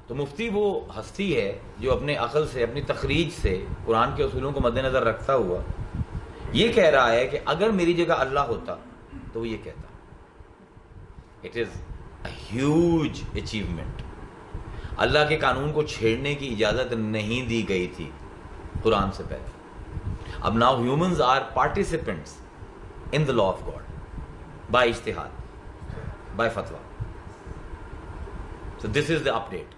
تو مفتی وہ ہستی ہے جو اپنے عقل سے، اپنی تخریج سے قرآن کے اصولوں کو مد نظر رکھتا ہوا یہ کہہ رہا ہے کہ اگر میری جگہ اللہ ہوتا تو وہ یہ کہتا. It is a huge achievement. Allah کے قانون کو چھیڑنے کی اجازت نہیں دی گئی تھی قرآن سے پہلے. اب now humans are participants in the law of God by اجتہاد، بائی فتویٰ. So this is the update.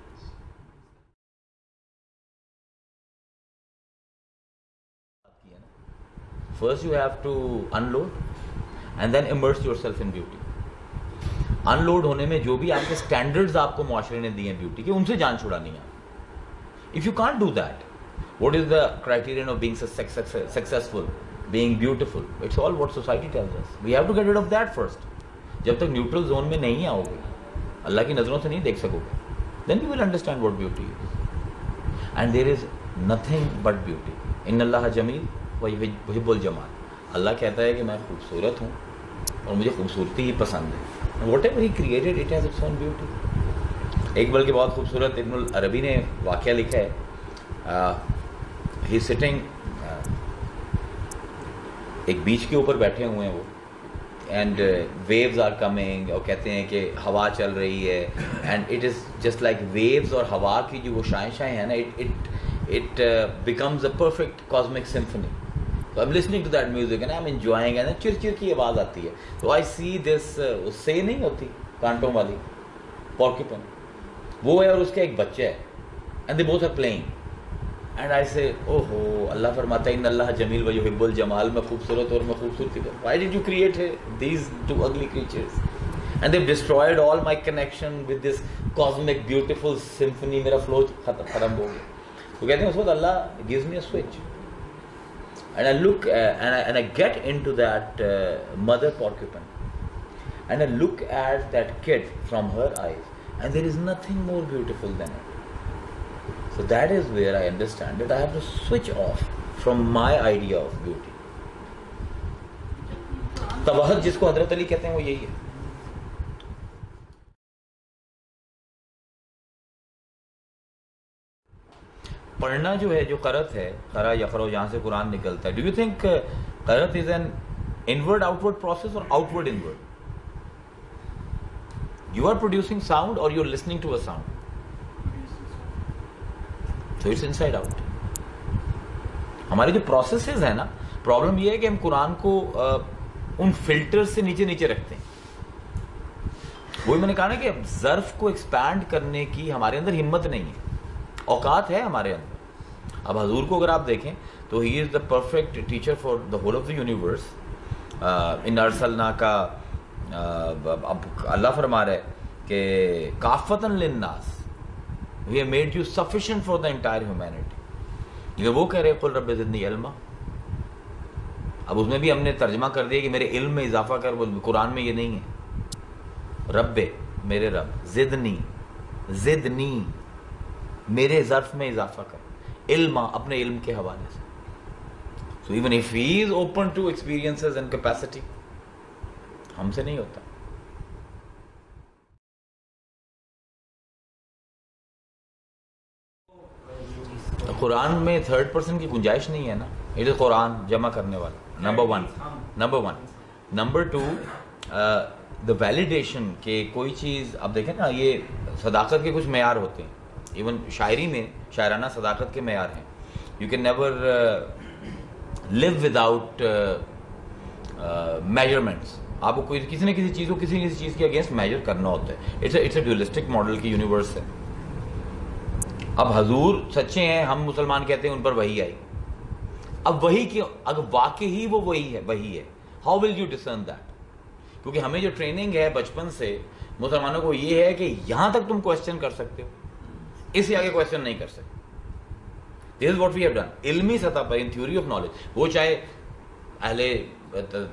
First you have to unload and then immerse yourself in beauty. Unload ہونے میں جو بھی آپ کے standards آپ کو معاشرے نے دیے ہیں بیوٹی کے، ان سے جان چھڑانی ہے. If you can't do that, what is the criterion of being successful, being beautiful? It's all what society tells us. We have to get rid of that first. جب تک نیوٹرل زون میں نہیں آؤ گے، اللہ کی نظروں سے نہیں دیکھ سکو گے, then you will understand what beauty is. And there is nothing but beauty. ان اللہ جمیل ویحب الجمال. اللہ کہتا ہے کہ میں خوبصورت ہوں اور مجھے خوبصورتی ہی پسند ہے. Whatever he created, it has its own beauty. ایک بلکہ بہت خوبصورت ابن العربی نے واقعہ لکھا ہے. He is sitting ایک بیچ کے اوپر بیٹھے ہوئے ہیں وہ, اینڈ ویوز آر کمنگ, اور کہتے ہیں کہ ہوا چل رہی ہے, and it is just like waves, اور ہوا کی جو وہ شائیں ہیں نا, it becomes a perfect cosmic symphony. So I'm listening to that music and I'm enjoying, and چر چر کی آواز آتی ہے. So I see this, سے نہیں ہوتی کانٹوں والی porcupine, وہ ہے اور اس کا ایک بچہ ہے, and they both are playing. And I say, oh ho, اللہ فرماتا ہے ان اللہ جمیل و یحب الجمال, میں خوبصورت اور میں خوبصورتی کا. Why did you create these two ugly creatures? And they've destroyed all my connection with this cosmic beautiful symphony. میرا flow ختم ہو گیا. تو کہتے ہیں اس وقت اللہ gives me a switch. And I look and I get into that mother porcupine, and I look at that kid from her eyes, and there is nothing more beautiful than it. So that is where I understand that I have to switch off from my idea of beauty. توحد جس کو حضرت علی کہتے ہیں وہ یہی ہے. پڑھنا جو ہے, جو قرأت ہے, قرأ یقرأ جہاں سے قرآن نکلتا ہے, ڈو یو تھنک قرأت is an inward outward process اور outward inward? You are producing sound اور you are listening to a sound, so it's inside out. ہمارے جو پروسیسز ہیں نا, پرابلم یہ ہے کہ ہم قرآن کو ان فلٹر سے نیچے نیچے رکھتے ہیں. وہی میں نے کہا نا کہ ظرف کو ایکسپینڈ کرنے کی ہمارے اندر ہمت نہیں ہے. اوقات ہے ہمارے اندر. اب حضور کو اگر آپ دیکھیں تو he is the perfect teacher for the whole of the universe. ان ارسلنا کا اب اللہ فرما رہا ہے کہ کافۃ للناس, we have made you sufficient for the entire humanity. یہ وہ کہہ رہے قل رب زدنی علما. اب اس میں بھی ہم نے ترجمہ کر دیا کہ میرے علم میں اضافہ کر. قرآن میں یہ نہیں ہے. رب میرے رب, زدنی میرے ظرف میں اضافہ کر, علم اپنے علم کے حوالے سے. So even if he is open to experiences and capacity, ہم سے نہیں ہوتا. قرآن میں تھرڈ پرسن کی گنجائش نہیں ہے نا. اٹ از قرآن جمع کرنے والا, نمبر ون. نمبر ٹو, دا ویلیڈیشن کہ کوئی چیز, اب دیکھیں نا, یہ صداقت کے کچھ معیار ہوتے ہیں. ایون شاعری میں شاعرانہ صداقت کے معیار ہیں. You can never live without measurements. آپ کو کوئی کسی نہ کسی چیز کو کسی نہ کسی چیز کے اگینسٹ میجر کرنا ہوتا ہے. اٹس اے ڈیولسٹک ماڈل کی یونیورس ہے. اب حضور سچے ہیں, ہم مسلمان کہتے ہیں ان پر وحی آئی. اب وحی کی اگر واقعی وہ وہی ہے, ہاؤ ول یو ڈسرن دیٹ؟ کیونکہ ہمیں جو ٹریننگ ہے بچپن سے مسلمانوں کو یہ ہے کہ یہاں تک تم کوشچن کر سکتے ہو, اس سے آگے کوشچن نہیں کر سکتے. This is what we have done. علمی سطح پر, ان تھیوری آف نالج, وہ چاہے اہل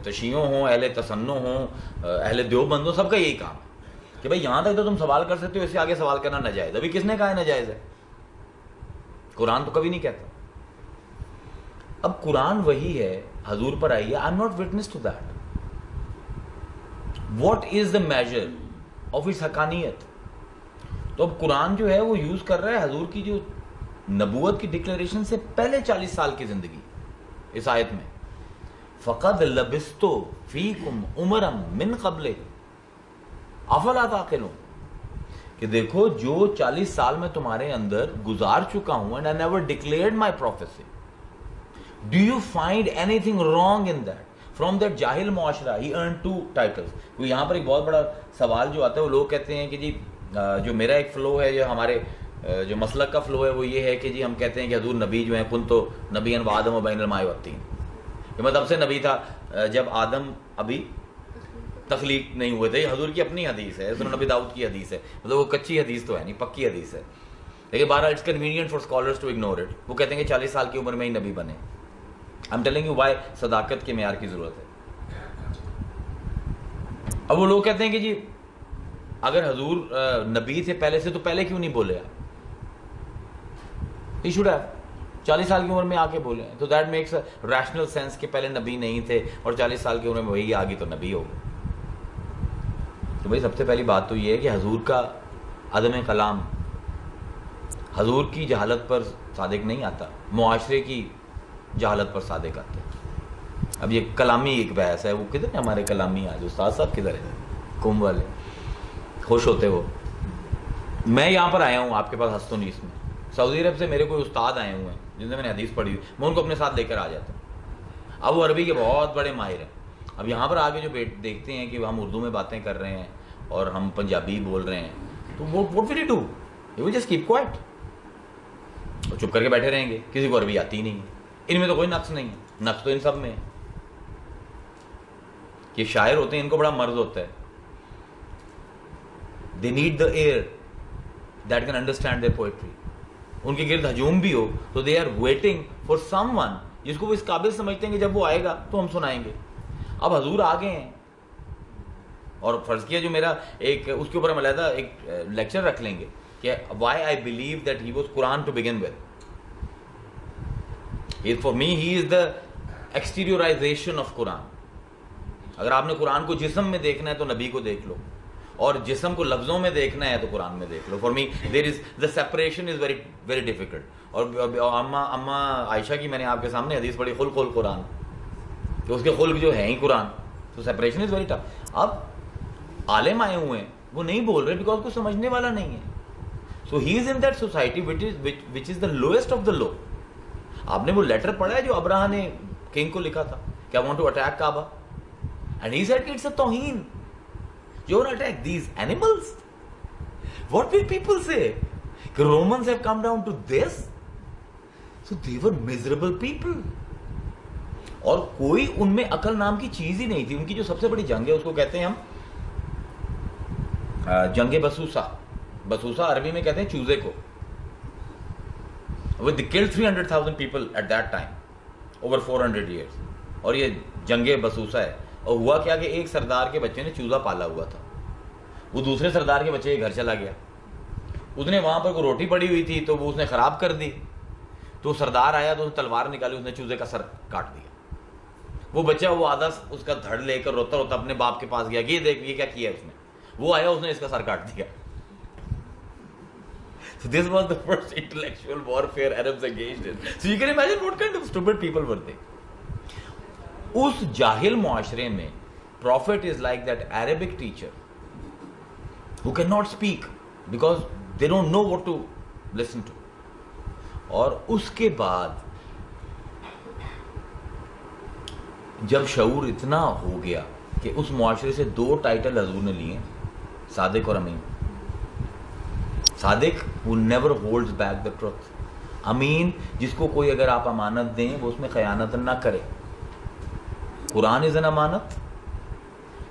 تشیعوں ہوں, اہل تسنع ہوں, اہل دیوبند ہوں, سب کا یہی کام ہے کہ بھائی یہاں تک تو تم سوال کر سکتے ہو, اس سے آگے سوال کرنا ناجائز. ابھی کس نے کہا ہے ناجائز ہے؟ قرآن تو کبھی نہیں کہتا. اب قرآن وہی ہے, حضور پر آئی ہے. I am not witness to that. What is the measure of its حقانیت؟ تو اب قرآن جو ہے وہ یوز کر رہا ہے حضور کی جو نبوت کی ڈکلیریشن سے پہلے 40 سال کی زندگی اس آیت میں. فَقَدْ لَبِثْتُ فِيكُمْ عُمَرًا مِّن قَبْلِ أَفَلَا تَعْقِلُونَ, کہ دیکھو جو 40 سال میں تمہارے اندر گزار چکا ہوں, and I never declared my prophecy. Do you find anything wrong in that? From that جاہل معاشرہ he earned 2 titles. تو یہاں پر ایک بہت بڑا سوال جو آتا ہے, وہ لوگ کہتے ہیں کہ جی جو میرا ایک فلو ہے, جو ہمارے جو مسلک کا فلو ہے, وہ یہ ہے کہ جی ہم کہتے ہیں کہ حضور نبی جو ہیں کن تو نبی وآدم و بین الماء والطین, کہ مطلب سے نبی تھا جب آدم ابھی تخلیق نہیں ہوئے تھے. حضور کی اپنی حدیث ہے, سنن نبی داؤد کی حدیث ہے, مطلب وہ کچی حدیث تو ہے نہیں, پکی حدیث ہے, لیکن بہرحال it's convenient for scholars to ignore it. وہ کہتے ہیں کہ 40 سال کی عمر میں ہی نبی بنے. I am telling you why صداقت کے معیار کی ضرورت ہے. اب وہ لوگ کہتے ہیں کہ جی اگر حضور نبی تھے پہلے سے, تو پہلے کیوں نہیں بولے آپ؟ ہی شوڈ ہیو 40 سال کی عمر میں آ کے بولے. تو دیٹ میکس ریشنل سینس کہ پہلے نبی نہیں تھے اور 40 سال کی عمر میں وہی آ گئی تو نبی ہوگا. تو بھائی سب سے پہلی بات تو یہ ہے کہ حضور کا عدم کلام حضور کی جہالت پر صادق نہیں آتا, معاشرے کی جہالت پر صادق آتا ہے. اب یہ کلامی ایک بحث ہے, وہ کدھر ہے ہمارے کلامی آج استاد صاحب کدھر ہیں کم والے, خوش ہوتے ہو. میں یہاں پر آیا ہوں آپ کے پاس ہستونیس میں, سعودی عرب سے میرے کوئی استاد آئے ہوئے ہیں جن سے میں نے حدیث پڑھی ہوئی, میں ان کو اپنے ساتھ لے کر آ جاتا ہوں. اب وہ عربی کے بہت بڑے ماہر ہیں. اب یہاں پر آگے جو دیکھتے ہیں کہ ہم اردو میں باتیں کر رہے ہیں اور ہم پنجابی بول رہے ہیں, تو what will he do? He will just keep quiet, اور چپ کر کے بیٹھے رہیں گے. کسی کو عربی آتی ہی نہیں ہے. ان میں تو کوئی نقص نہیں ہے, نقص تو ان سب میں ہے. یہ شاعر ہوتے ہیں, ان کو بڑا مرض ہوتا ہے. They need the air that can understand their poetry. ان کے گرد ہجوم بھی ہو تو they are waiting for someone جس کو وہ اس قابل سمجھتے ہیں کہ جب وہ آئے گا تو ہم سنائیں گے. اب حضور آ گئے ہیں, اور فرض کیا جو میرا ایک اس کے اوپر ہم علیحدہ ایک لیکچر رکھ لیں گے کہ why I believe that he was Quran to begin with. For me he is the exteriorization of Quran. اگر آپ نے قرآن کو جسم میں دیکھنا ہے تو نبی کو دیکھ لو, اور جسم کو لفظوں میں دیکھنا ہے تو قرآن میں دیکھ لو. For me there is the separation is very very difficult. اور اماں عائشہ کی میں نے آپ کے سامنے حدیث پڑھی, خلق القرآن, کہ اس کے خلق جو ہیں ہی قرآن. تو سیپریشن از ویری ٹف. اب عالم آئے ہوئے ہیں, وہ نہیں بول رہے بیکاز کو سمجھنے والا نہیں ہے. So he is in that society which is the lowest of the low. آپ نے وہ لیٹر پڑھا ہے جو ابراہ نے کنگ کو لکھا تھا کہ I want to attack Kaaba, and he said it's a توہین. You want to attack these animals? What will people say? The Romans have come down to this? So they were miserable people. اور کوئی ان میں عقل نام کی چیز ہی نہیں تھی. ان کی جو سب سے بڑی جنگ ہے اس کو کہتے ہیں ہم جنگ بسوسا. بسوسا عربی میں کہتے ہیں چوزے کو. They killed 300,000 people at that time, over 400 years. اور یہ جنگ بسوسا ہے. اور ہوا کیا کہ ایک سردار کے بچے نے چوزا پالا ہوا تھا, وہ دوسرے سردار کے بچے کے گھر چلا گیا. اس نے وہاں پر کوئی روٹی پڑی ہوئی تھی تو وہ اس نے خراب کر دی. تو سردار آیا تو اس نے تلوار نکالی, اس نے چوزے کا سر کاٹ دیا. وہ بچہ وہ آدھا اس کا دھڑ لے کر روتا روتا اپنے باپ کے پاس گیا کہ یہ دیکھ یہ کیا کیا اس نے. وہ آیا, اس نے اس کا سر کاٹ دیا. So this was the first intellectual warfare Arabs engaged in. So you can imagine what kind of stupid people were they. اس جاہل معاشرے میں prophet is like that Arabic teacher who cannot speak because they don't know what to listen to. اور اس کے بعد جب شعور اتنا ہو گیا کہ اس معاشرے سے 2 ٹائٹل حضور نے لیے, صادق اور امین. صادق who never holds back the truth. امین جس کو کوئی اگر آپ امانت دیں وہ اس میں خیانت نہ کرے. قرآن از an امانت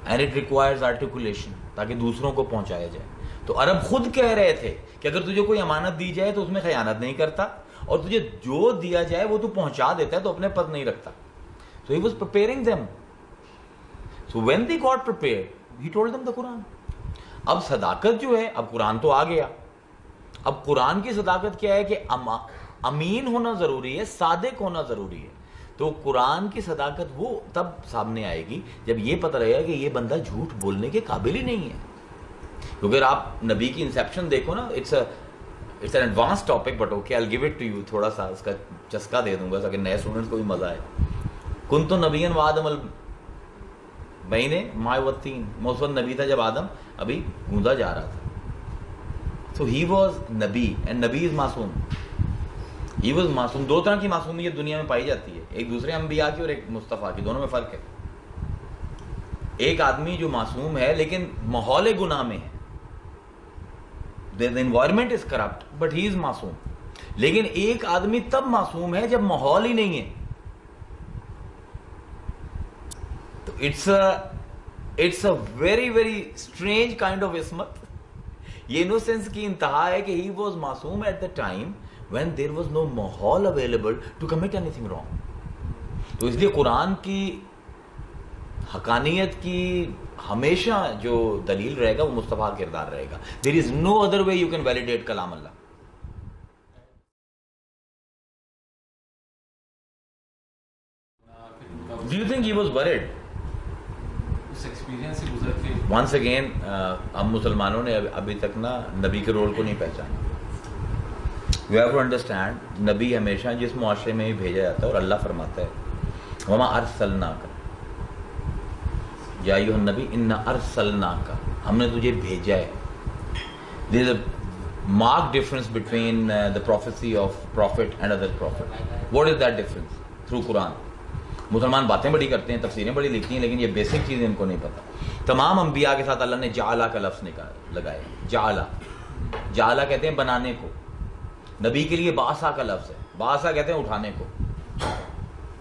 and it requires articulation تاکہ دوسروں کو پہنچایا جائے. تو عرب خود کہہ رہے تھے کہ اگر تجھے کوئی امانت دی جائے تو اس میں خیانت نہیں کرتا, اور تجھے جو دیا جائے وہ تو پہنچا دیتا ہے, تو اپنے پد نہیں رکھتا. So he was preparing them. So when they got prepared, he told them the Quran. اب صداقت جو ہے, اب قرآن تو آ گیا. اب قرآن کی صداقت کیا ہے کہ امین ہونا ضروری ہے, صادق ہونا ضروری ہے. تو قرآن کی صداقت وہ تب سامنے آئے گی جب یہ پتہ رہے گا کہ یہ بندہ جھوٹ بولنے کے قابل ہی نہیں ہے. کیونکہ آپ نبی کی انسیپشن دیکھو نا, it's an advance topic, but okay I give it to you, تھوڑا سا اس کا چسکا دے دوں گا تاکہ نئے اسٹوڈنٹس کو بھی مزہ آئے. کنت نبیا و آدم البین ما والتین, میں اس وقت نبی تھا جب آدم ابھی گوندا جا رہا تھا. So he was نبی, and نبی is معصوم. He was معصوم. دو طرح کی معصومیت دنیا میں پائی جاتی ہے, ایک دوسرے انبیاء کی اور ایک مصطفیٰ کی, دونوں میں فرق ہے. ایک آدمی جو معصوم ہے لیکن ماحول گناہ میں ہے, the environment is corrupt but he is معصوم. لیکن ایک آدمی تب معصوم ہے جب ماحول ہی نہیں ہے. تو it's a very very strange kind of عصمت. یہ انوسنس کی انتہا ہے کہ he was معصوم at the time when there was no ماحول available to commit anything wrong. تو اس لیے قرآن کی حقانیت کی ہمیشہ جو دلیل رہے گا وہ مصطفیٰ کا کردار رہے گا. There is no other way you can validate کلام اللہ. Do you think he was worried? Once again, ہم مسلمانوں نے ابھی تک نا نبی کے رول کو نہیں پہچانا. You have to understand, نبی ہمیشہ جس معاشرے میں ہی بھیجا جاتا ہے, اور اللہ فرماتا ہے وَمَا أَرْسَلْنَاكَ یا ایھا النبی اِنَّا أَرْسَلْنَاكَ, ہم نے تجھے بھیجا ہے. There is a marked difference between the prophecy of prophet and other prophet. What is that difference? Through Quran. مسلمان باتیں بڑی کرتے ہیں, تفسیریں بڑی لکھتی ہیں, لیکن یہ بیسک چیزیں ان کو نہیں پتہ. تمام انبیاء کے ساتھ اللہ نے جعلہ کا لفظ لگایا. جعلہ کہتے ہیں بنانے کو. نبی کے لیے بعثہ کا لفظ ہے. بعثہ کہتے ہیں اٹھانے کو.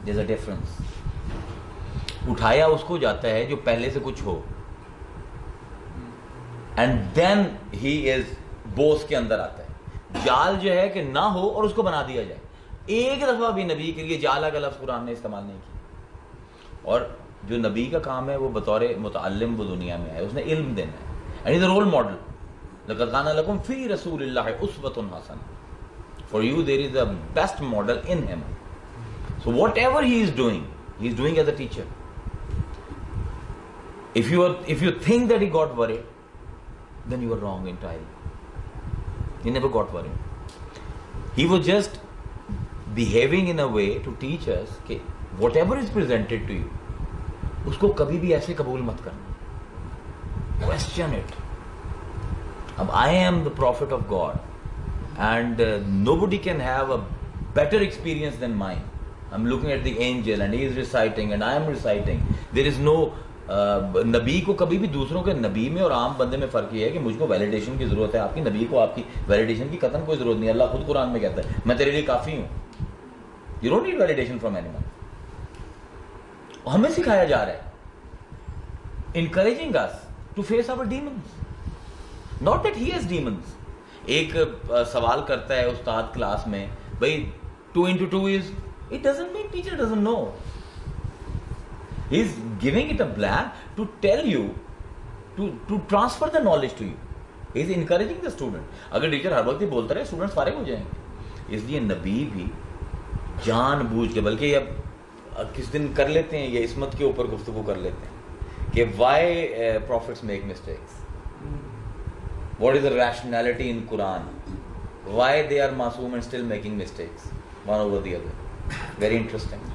There's a difference. اٹھایا اس کو جاتا ہے جو پہلے سے کچھ ہو, and then he is Bose کے اندر آتا ہے. جال جو ہے کہ نہ ہو اور اس کو بنا دیا جائے. ایک دفعہ بھی نبی کے لیے جعلہ کا لفظ قرآن نے استعمال نہیں کیا. اور جو نبی کا کام ہے وہ بطور متعلم وہ دنیا میں ہے, اس نے علم دینا ہے. And is a role model. لقد کان لکم فی رسول اللہ اسوۃ حسنہ. For you there is a best model in him. So whatever he is doing as a teacher. If you think that he got worried, then you are wrong entirely. He never got worried. He was just behaving in a way to teach us کہ whatever is presented to you, اس کو کبھی بھی ایسے قبول مت کرنا. Question it. اب I am the prophet of God and nobody can have a better experience than mine. I'm looking at the angel and he is reciting and I am reciting. There is no نبی کو کبھی بھی دوسروں کے نبی میں اور عام بندے میں فرق یہ ہے کہ مجھ کو ویلیڈیشن کی ضرورت ہے. آپ کی نبی کو آپ کی ویلیڈیشن کی قطعاً کوئی ضرورت نہیں. اللہ خود قرآن میں کہتا ہے میں تیرے لیے کافی ہوں. You don't need validation from anyone. ہمیں سکھایا جا رہا ہے encouraging us to face our demons, not that he has demons. ایک سوال کرتا ہے استاد کلاس میں, بھائی 2 into 2 is, it doesn't mean teacher doesn't know. He's giving it a blank to tell you, to transfer the knowledge to you. He's encouraging the student. اگر teacher ہر وقت ہی بولتا رہے اسٹوڈنٹس فارغ ہو جائیں گے. اس لیے نبی بھی جان بوجھ کے, بلکہ اب کس دن کر لیتے ہیں یہ عصمت کے اوپر گفتگو کر لیتے ہیں کہ why prophets make mistakes, what is the rationality in Quran, why they are masoom and still making mistakes one over the other. Very interesting.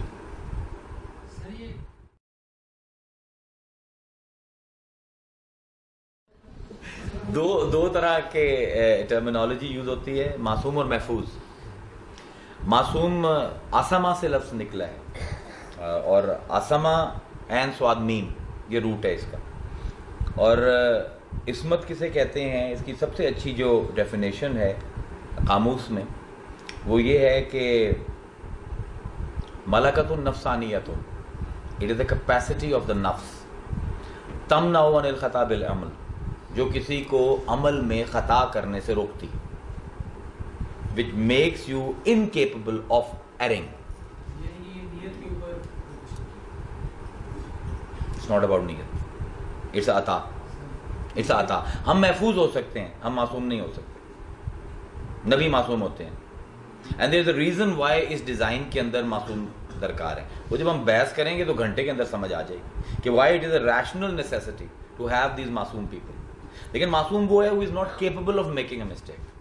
دو طرح کے ٹرمینالوجی یوز ہوتی ہے, معصوم اور محفوظ. معصوم آسما سے لفظ نکلا ہے, اور آسما عین صاد میم یہ روٹ ہے اس کا. اور عصمت کسے کہتے ہیں, اس کی سب سے اچھی جو ڈیفینیشن ہے قاموس میں وہ یہ ہے کہ ملکۃ النفسانیۃ, it is a capacity of the نفس تمنع عن الخطا بالعمل, جو کسی کو عمل میں خطا کرنے سے روکتی, which makes you incapable of erring. It's not about نیت, it's عطا. It's عطا. ہم محفوظ ہو سکتے ہیں, ہم معصوم نہیں ہو سکتے. نبی معصوم ہوتے ہیں. And there is a reason why اس ڈیزائن کے اندر معصوم درکار ہے. وہ جب ہم بحث کریں گے تو گھنٹے کے اندر سمجھ آ جائے گی کہ why it is a rational necessity to have these معصوم people. لیکن معصوم وہ ہے who is not capable of making a mistake.